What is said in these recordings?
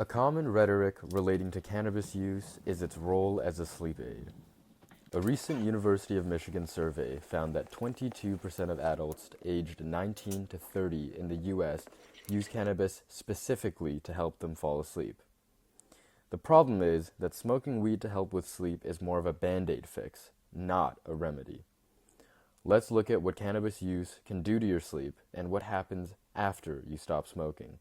A common rhetoric relating to cannabis use is its role as a sleep aid. A recent University of Michigan survey found that 22% of adults aged 19 to 30 in the U.S. use cannabis specifically to help them fall asleep. The problem is that smoking weed to help with sleep is more of a band-aid fix, not a remedy. Let's look at what cannabis use can do to your sleep and what happens after you stop smoking.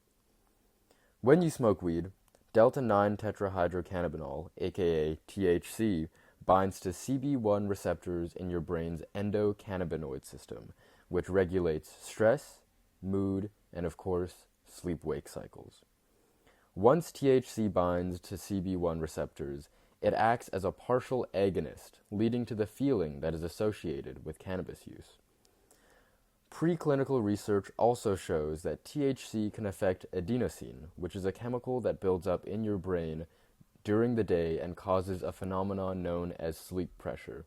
When you smoke weed, delta-9-tetrahydrocannabinol, aka THC, binds to CB1 receptors in your brain's endocannabinoid system, which regulates stress, mood, and of course, sleep-wake cycles. Once THC binds to CB1 receptors, it acts as a partial agonist, leading to the feeling that is associated with cannabis use. Preclinical research also shows that THC can affect adenosine, which is a chemical that builds up in your brain during the day and causes a phenomenon known as sleep pressure.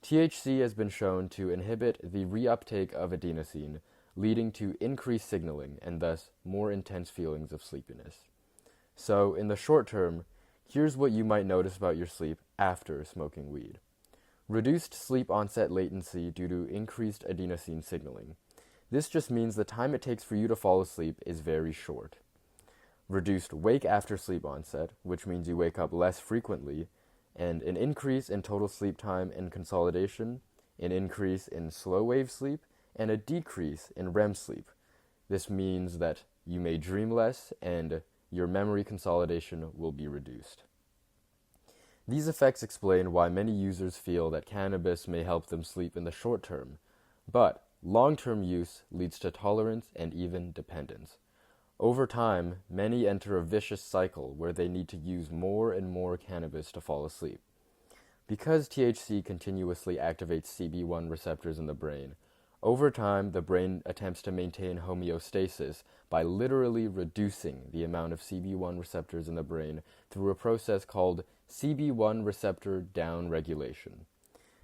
THC has been shown to inhibit the reuptake of adenosine, leading to increased signaling and thus more intense feelings of sleepiness. So, in the short term, here's what you might notice about your sleep after smoking weed. Reduced sleep onset latency due to increased adenosine signaling. This just means the time it takes for you to fall asleep is very short. Reduced wake after sleep onset, which means you wake up less frequently, and an increase in total sleep time and consolidation, an increase in slow wave sleep, and a decrease in REM sleep. This means that you may dream less and your memory consolidation will be reduced. These effects explain why many users feel that cannabis may help them sleep in the short term, but long-term use leads to tolerance and even dependence. Over time, many enter a vicious cycle where they need to use more and more cannabis to fall asleep. Because THC continuously activates CB1 receptors in the brain, over time the brain attempts to maintain homeostasis by literally reducing the amount of CB1 receptors in the brain through a process called CB1 receptor downregulation.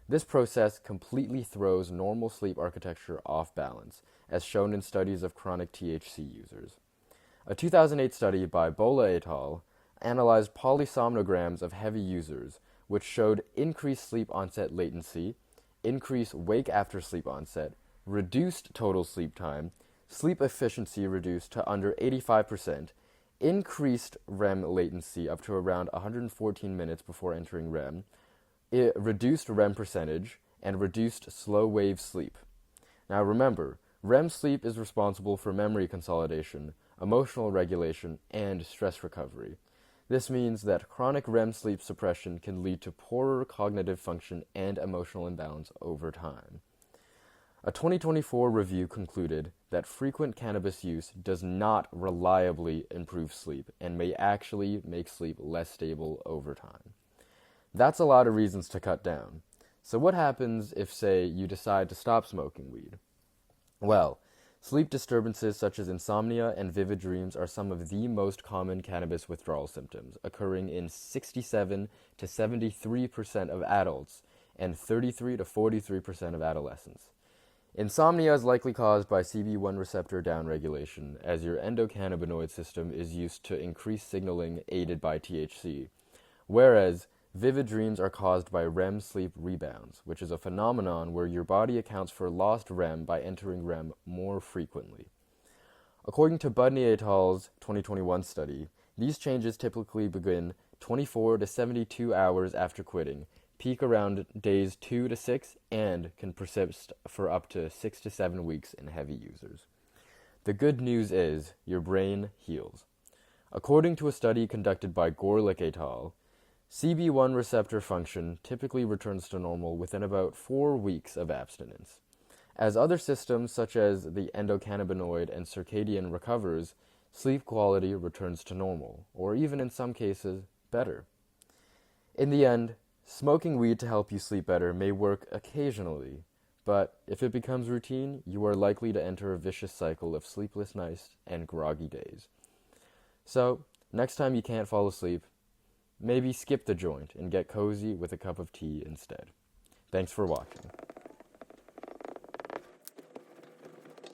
This process completely throws normal sleep architecture off balance, as shown in studies of chronic THC users. A 2008 study by Bola et al. Analyzed polysomnograms of heavy users, which showed increased sleep onset latency, increased wake after sleep onset, reduced total sleep time, sleep efficiency reduced to under 85%, increased REM latency up to around 114 minutes before entering REM, reduced REM percentage, and reduced slow wave sleep. Now remember, REM sleep is responsible for memory consolidation, emotional regulation, and stress recovery. This means that chronic REM sleep suppression can lead to poorer cognitive function and emotional imbalance over time. A 2024 review concluded that frequent cannabis use does not reliably improve sleep and may actually make sleep less stable over time. That's a lot of reasons to cut down. So what happens if, say, you decide to stop smoking weed? Well, sleep disturbances such as insomnia and vivid dreams are some of the most common cannabis withdrawal symptoms, occurring in 67 to 73% of adults and 33 to 43% of adolescents. Insomnia is likely caused by CB1 receptor downregulation, as your endocannabinoid system is used to increase signaling aided by THC, whereas vivid dreams are caused by REM sleep rebounds, which is a phenomenon where your body accounts for lost REM by entering REM more frequently. According to Budney et al.'s 2021 study, these changes typically begin 24 to 72 hours after quitting, peak around days 2 to 6, and can persist for up to 6 to 7 weeks in heavy users. The good news is your brain heals. According to a study conducted by Gorlick et al., CB1 receptor function typically returns to normal within about 4 weeks of abstinence. As other systems such as the endocannabinoid and circadian recovers, sleep quality returns to normal, or even in some cases, better. In the end, smoking weed to help you sleep better may work occasionally, but if it becomes routine, you are likely to enter a vicious cycle of sleepless nights and groggy days. So, next time you can't fall asleep, maybe skip the joint and get cozy with a cup of tea instead. Thanks for watching.